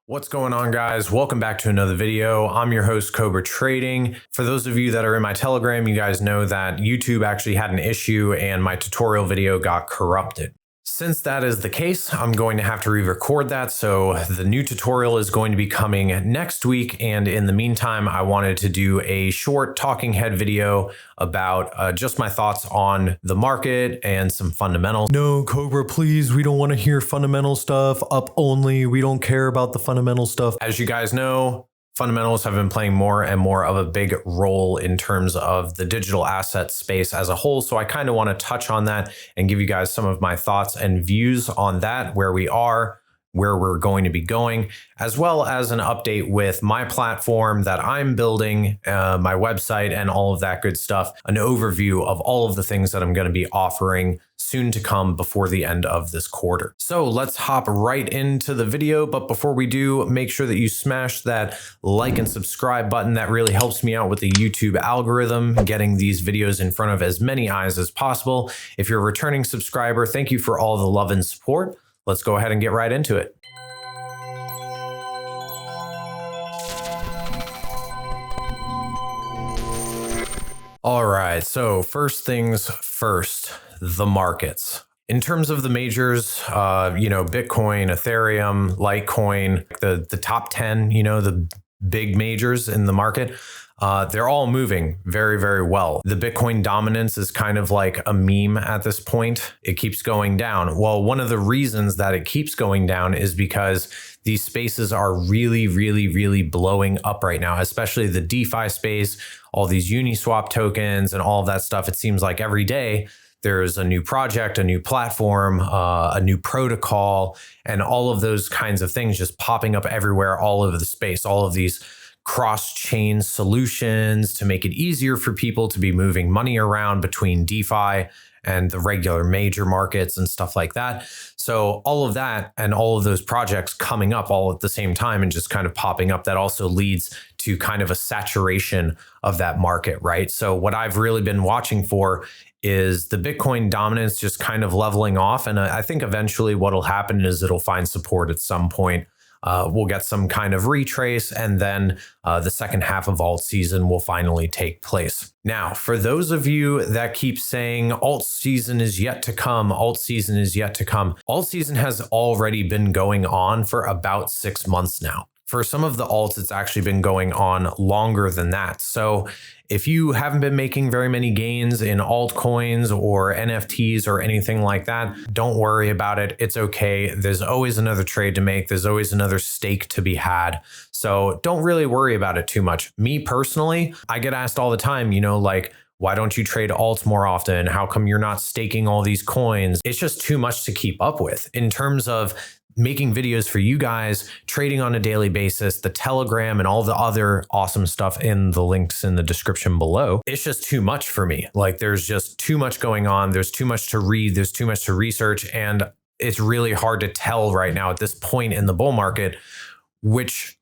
What's going on, guys? Welcome back to another video. I'm your host, Cobra Trading. For those of you that are in my Telegram, you guys know that YouTube actually had an issue and my tutorial video got corrupted. Since that is the case, I'm going to have to re-record that, so the new tutorial is going to be coming next week, and in the meantime, I wanted to do a short talking head video about just my thoughts on the market and some fundamentals. No, Cobra, please, we don't want to hear fundamental stuff, up only, we don't care about the fundamental stuff. As you guys know, fundamentals have been playing more and more of a big role in terms of the digital asset space as a whole. So I kind of want to touch on that and give you guys some of my thoughts and views on that, where we are, where we're going to be going, as well as an update with my platform that I'm building, my website and all of that good stuff, an overview of all of the things that I'm going to be offering soon to come before the end of this quarter. So let's hop right into the video. But before we do, make sure that you smash that like and subscribe button. That really helps me out with the YouTube algorithm, getting these videos in front of as many eyes as possible. If you're a returning subscriber, thank you for all the love and support. Let's go ahead and get right into it. All right, so things first, the markets. In terms of the majors, Bitcoin, Ethereum, Litecoin, the top 10, the big majors in the market, they're all moving very, very well. The Bitcoin dominance is kind of like a meme at this point. It keeps going down. Well, one of the reasons that it keeps going down is because these spaces are really, really, really blowing up right now, especially the DeFi space, all these Uniswap tokens and all of that stuff. It seems like every day there's a new project, a new platform, a new protocol, and all of those kinds of things just popping up everywhere, all over the space, all of these cross-chain solutions to make it easier for people to be moving money around between DeFi and the regular major markets and stuff like that. So all of that and all of those projects coming up all at the same time and just kind of popping up, that also leads to kind of a saturation of that market, right? So what I've really been watching for is the Bitcoin dominance just kind of leveling off. And I think eventually what'll happen is it'll find support at some point. We'll get some kind of retrace, and then the second half of alt season will finally take place. Now, for those of you that keep saying alt season is yet to come, alt season is yet to come, alt season has already been going on for about 6 months now. For some of the alts, it's actually been going on longer than that. So if you haven't been making very many gains in altcoins or NFTs or anything like that, don't worry about it. It's okay. There's always another trade to make. There's always another stake to be had. So don't really worry about it too much. Me personally, I get asked all the time, why don't you trade alts more often? How come you're not staking all these coins? It's just too much to keep up with in terms of making videos for you guys, trading on a daily basis, the Telegram and all the other awesome stuff in the links in the description below. It's just too much for me. Like, there's just too much going on. There's too much to read. There's too much to research. And it's really hard to tell right now at this point in the bull market, which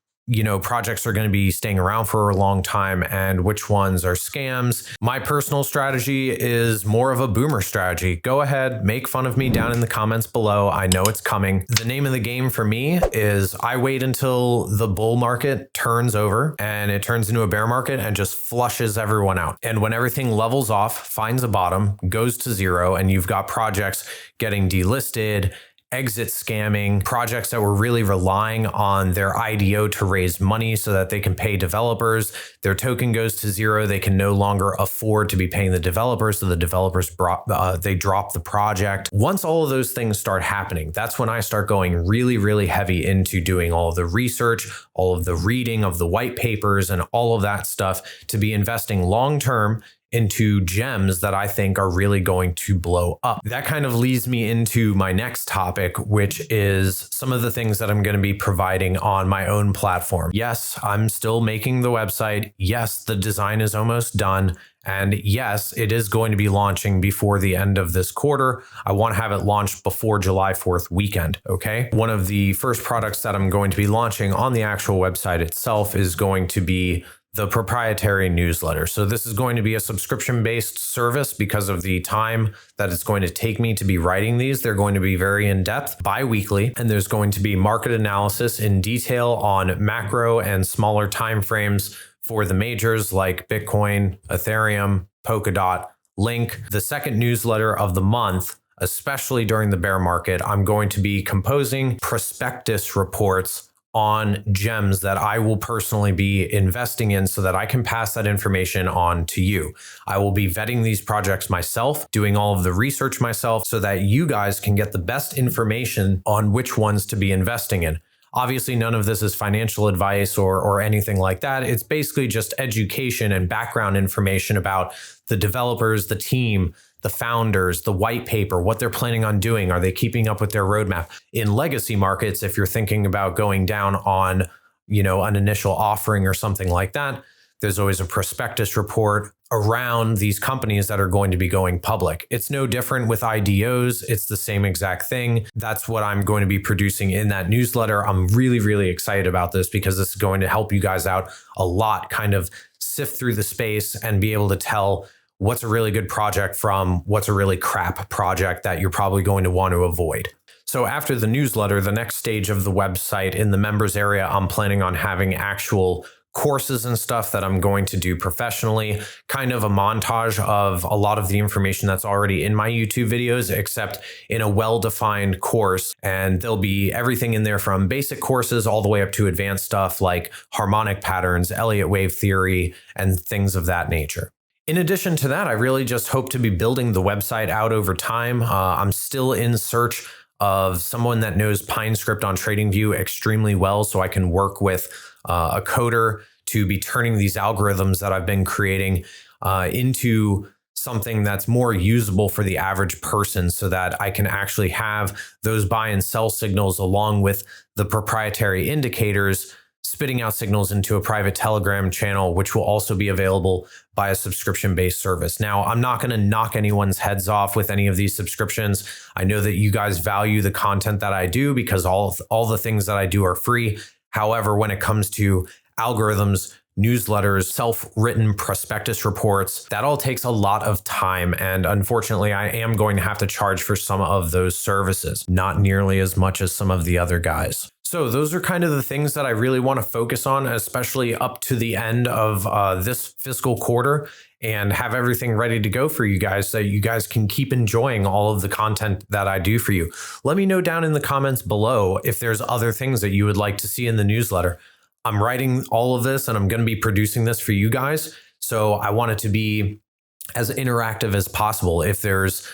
projects are going to be staying around for a long time and which ones are scams. My personal strategy is more of a boomer strategy. Go ahead, make fun of me down in the comments below. I know it's coming. The name of the game for me is I wait until the bull market turns over and it turns into a bear market and just flushes everyone out. And when everything levels off, finds a bottom, goes to zero, and you've got projects getting delisted, exit scamming, projects that were really relying on their IDO to raise money so that they can pay developers. Their token goes to zero. They can no longer afford to be paying the developers. So the developers drop the project. Once all of those things start happening, that's when I start going really, really heavy into doing all of the research, all of the reading of the white papers and all of that stuff to be investing long-term into gems that I think are really going to blow up. That kind of leads me into my next topic, which is some of the things that I'm going to be providing on my own platform. Yes, I'm still making the website. Yes, the design is almost done. And yes, it is going to be launching before the end of this quarter. I want to have it launched before July 4th weekend, okay? One of the first products that I'm going to be launching on the actual website itself is going to be the proprietary newsletter. So this is going to be a subscription-based service because of the time that it's going to take me to be writing these. They're going to be very in-depth, bi-weekly, and there's going to be market analysis in detail on macro and smaller timeframes for the majors like Bitcoin, Ethereum, Polkadot, Link. The second newsletter of the month, especially during the bear market, I'm going to be composing prospectus reports on gems that I will personally be investing in so that I can pass that information on to you. I will be vetting these projects myself, doing all of the research myself so that you guys can get the best information on which ones to be investing in. Obviously, none of this is financial advice or anything like that. It's basically just education and background information about the developers, the team, the founders, the white paper, what they're planning on doing. Are they keeping up with their roadmap? In legacy markets, if you're thinking about going down on, an initial offering or something like that, there's always a prospectus report around these companies that are going to be going public. It's no different with IDOs. It's the same exact thing. That's what I'm going to be producing in that newsletter. I'm really, really excited about this because this is going to help you guys out a lot, kind of sift through the space and be able to tell what's a really good project from what's a really crap project that you're probably going to want to avoid. So after the newsletter, the next stage of the website in the members area, I'm planning on having actual courses and stuff that I'm going to do professionally, kind of a montage of a lot of the information that's already in my YouTube videos, except in a well-defined course. And there'll be everything in there from basic courses all the way up to advanced stuff like harmonic patterns, Elliott wave theory, and things of that nature. In addition to that, I really just hope to be building the website out over time. I'm still in search of someone that knows PineScript on TradingView extremely well so I can work with a coder to be turning these algorithms that I've been creating into something that's more usable for the average person so that I can actually have those buy and sell signals along with the proprietary indicators spitting out signals into a private Telegram channel, which will also be available by a subscription-based service. Now, I'm not going to knock anyone's heads off with any of these subscriptions. I know that you guys value the content that I do because all the things that I do are free. However, when it comes to algorithms, newsletters, self-written prospectus reports, that all takes a lot of time. And unfortunately, I am going to have to charge for some of those services, not nearly as much as some of the other guys. So those are kind of the things that I really want to focus on, especially up to the end of this fiscal quarter, and have everything ready to go for you guys so you guys can keep enjoying all of the content that I do for you. Let me know down in the comments below if there's other things that you would like to see in the newsletter. I'm writing all of this and I'm going to be producing this for you guys. So I want it to be as interactive as possible. If there's,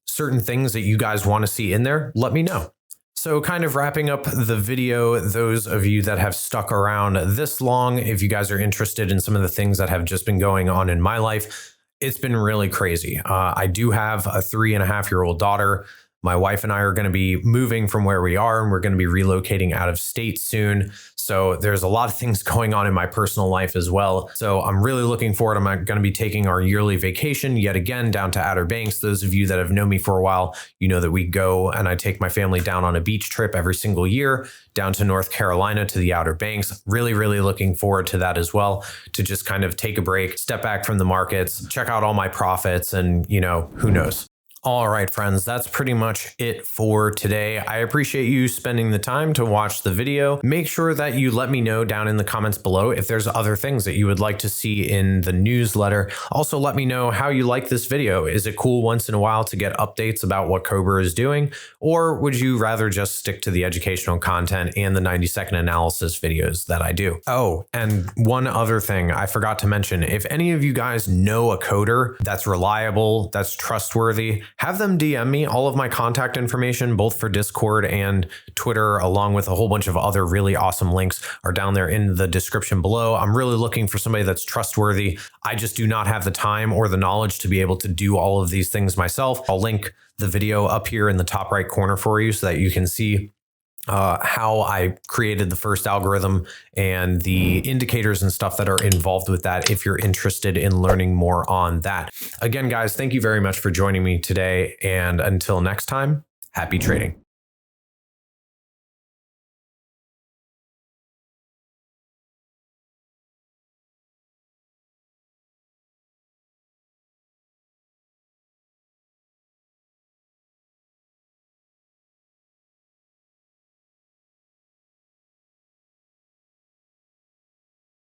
certain things that you guys want to see in there, let me know. So kind of wrapping up the video, those of you that have stuck around this long, if you guys are interested in some of the things that have just been going on in my life, it's been really crazy. I do have a 3.5-year-old daughter. My wife and I are going to be moving from where we are, and we're going to be relocating out of state soon. So there's a lot of things going on in my personal life as well. So I'm really looking forward. I'm going to be taking our yearly vacation yet again down to Outer Banks. Those of you that have known me for a while, you know that we go and I take my family down on a beach trip every single year down to North Carolina to the Outer Banks. Really, really looking forward to that as well, to just kind of take a break, step back from the markets, check out all my profits, and who knows. All right, friends, that's pretty much it for today. I appreciate you spending the time to watch the video. Make sure that you let me know down in the comments below if there's other things that you would like to see in the newsletter. Also, let me know how you like this video. Is it cool once in a while to get updates about what Cobra is doing? Or would you rather just stick to the educational content and the 90-second analysis videos that I do? Oh, and one other thing I forgot to mention, if any of you guys know a coder that's reliable, that's trustworthy, have them DM me. All of my contact information, both for Discord and Twitter, along with a whole bunch of other really awesome links, are down there in the description below. I'm really looking for somebody that's trustworthy. I just do not have the time or the knowledge to be able to do all of these things myself. I'll link the video up here in the top right corner for you so that you can see how I created the first algorithm and the indicators and stuff that are involved with that if you're interested in learning more on that. Again, guys, thank you very much for joining me today. And until next time, happy trading.